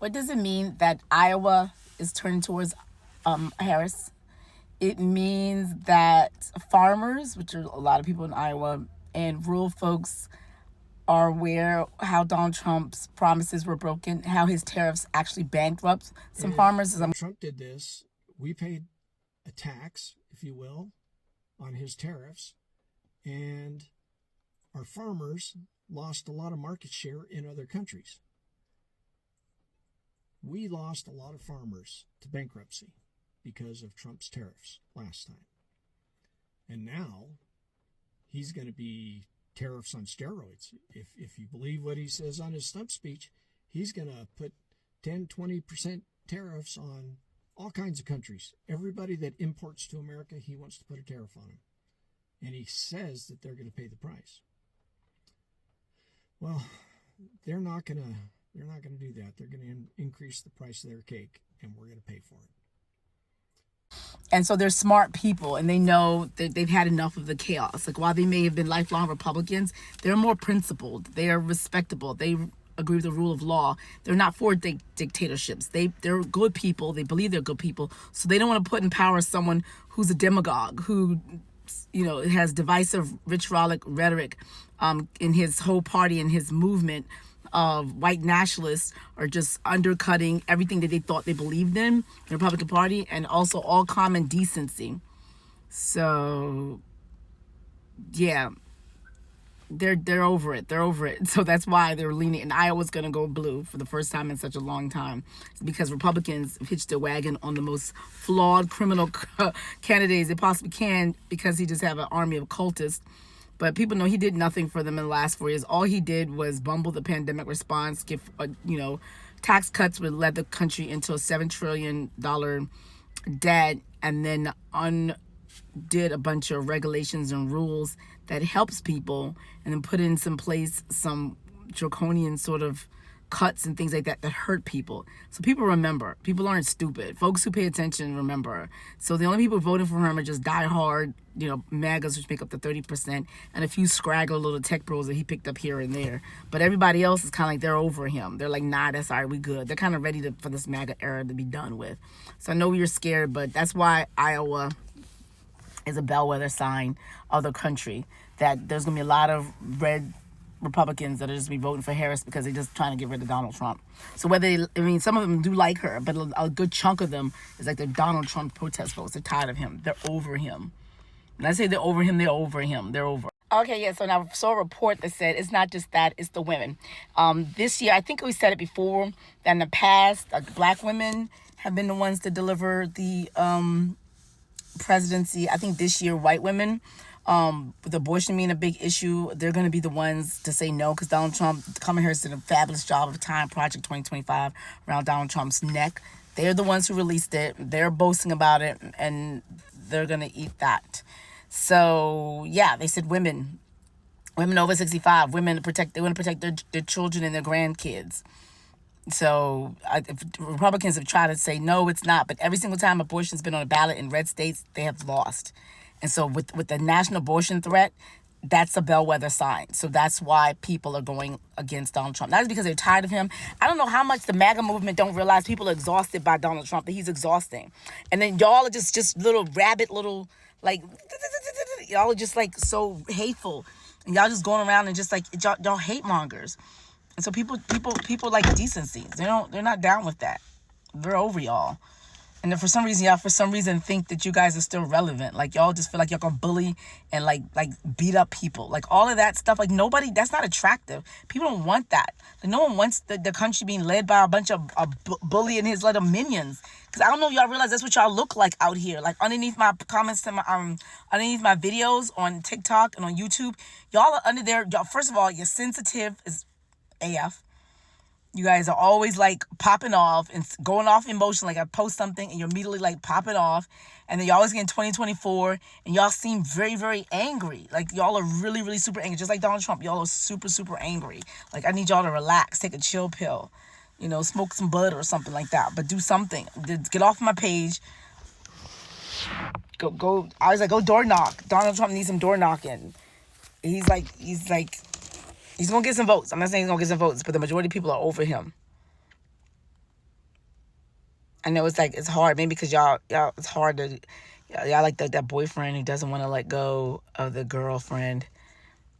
What does it mean that Iowa is turning towards Harris? It means that farmers, which are a lot of people in Iowa, and rural folks are aware how Donald Trump's promises were broken, how his tariffs actually bankrupt some farmers. When Trump did this, we paid a tax, if you will, on his tariffs, and our farmers lost a lot of market share in other countries. We lost a lot of farmers to bankruptcy because of Trump's tariffs last time. And now he's going to be tariffs on steroids. If you believe what he says on his stump speech, he's going to put 10, 20% tariffs on all kinds of countries. Everybody that imports to America, he wants to put a tariff on them. And he says that they're going to pay the price. Well, they're not going to do that. They're going to increase the price of their cake, and we're going to pay for it. And so they're smart people, and they know that they've had enough of the chaos. Like, while they may have been lifelong Republicans, they're more principled. They are respectable. They agree with the rule of law. They're not for dictatorships. They're good people. They believe they're good people. So they don't want to put in power someone who's a demagogue, who, has divisive, vitriolic rhetoric in his whole party and his movement of white nationalists are just undercutting everything that they thought they believed in the Republican Party, and also all common decency. So, yeah, they're over it. They're over it. So that's why they're leaning. And Iowa's going to go blue for the first time in such a long time. It's because Republicans hitched their wagon on the most flawed criminal candidates they possibly can, because he just have an army of cultists. But people know he did nothing for them in the last 4 years. All he did was bumble the pandemic response, give, tax cuts would lead the country into a $7 trillion debt, and then undid a bunch of regulations and rules that helps people, and then put in some draconian sort of cuts and things like that hurt people. So people remember. People aren't stupid. Folks who pay attention remember. So the only people voting for him are just diehard, MAGAs, which make up the 30%, and a few scraggle little tech bros that he picked up here and there. But everybody else is kind of like they're over him. They're like, nah, that's all right, we good. They're kind of ready for this MAGA era to be done with. So I know you're scared, but that's why Iowa is a bellwether sign of the country, that there's going to be a lot of red Republicans that are just be voting for Harris because they're just trying to get rid of Donald Trump. So some of them do like her, but a good chunk of them is like the Donald Trump protest votes. They're tired of him. They're over him. When I say they're over him, they're over him. They're over. Okay, yeah, so now I saw a report that said it's not just that, it's the women. This year, I think we said it before, that in the past, black women have been the ones to deliver the presidency. I think this year, white women, with abortion being a big issue, they're going to be the ones to say no, because Donald Trump, Kamala Harris did a fabulous job of Time Project 2025 around Donald Trump's neck. They're the ones who released it. They're boasting about it, and they're going to eat that. So, yeah, they said women over 65, they want to protect their children and their grandkids. So Republicans have tried to say, no, it's not. But every single time abortion's been on a ballot in red states, they have lost. And so with the national abortion threat, that's a bellwether sign. So that's why people are going against Donald Trump. Not just because they're tired of him. I don't know how much the MAGA movement don't realize people are exhausted by Donald Trump, that he's exhausting. And then y'all are just little rabbit, like, y'all are just like so hateful. And y'all just going around and just like, y'all hate mongers. And so people like decency. They're not down with that. They're over y'all. And then for some reason think that you guys are still relevant. Like, y'all just feel like y'all gonna bully and like beat up people. Like, all of that stuff, like, nobody, that's not attractive. People don't want that. Like, no one wants the country being led by a bunch of bully and his little minions. Because I don't know if y'all realize that's what y'all look like out here. Like, underneath my comments to underneath my videos on TikTok and on YouTube, y'all are under there. Y'all, first of all, you're sensitive as AF. You guys are always like popping off and going off emotion. Like, I post something and you're immediately like popping off. And then y'all always get in 2024 and y'all seem very, very angry. Like, y'all are really, really super angry. Just like Donald Trump, y'all are super, super angry. Like, I need y'all to relax, take a chill pill, smoke some bud or something like that. But do something. Get off my page. Go. I was like, go door knock. Donald Trump needs some door knocking. He's gonna get some votes. I'm not saying he's gonna get some votes, but the majority of people are over him. I know it's like it's hard, maybe because y'all it's hard to y'all like that boyfriend who doesn't want to let go of the girlfriend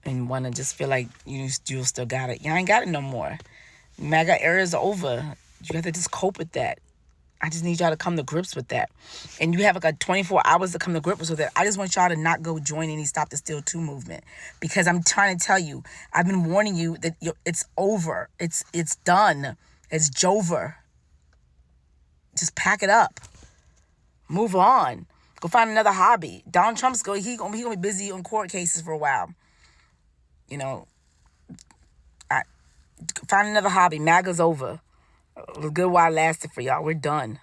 and want to just feel like you still got it. Y'all ain't got it no more. MAGA era is over. You have to just cope with that. I just need y'all to come to grips with that. And you have like a 24 hours to come to grips with it. I just want y'all to not go join any Stop the Steal 2 movement. Because I'm trying to tell you, I've been warning you that it's over. It's done. It's Jover. Just pack it up. Move on. Go find another hobby. Donald Trump's gonna be busy on court cases for a while. You know, find another hobby. MAGA's over. It was good while it lasted for y'all. We're done.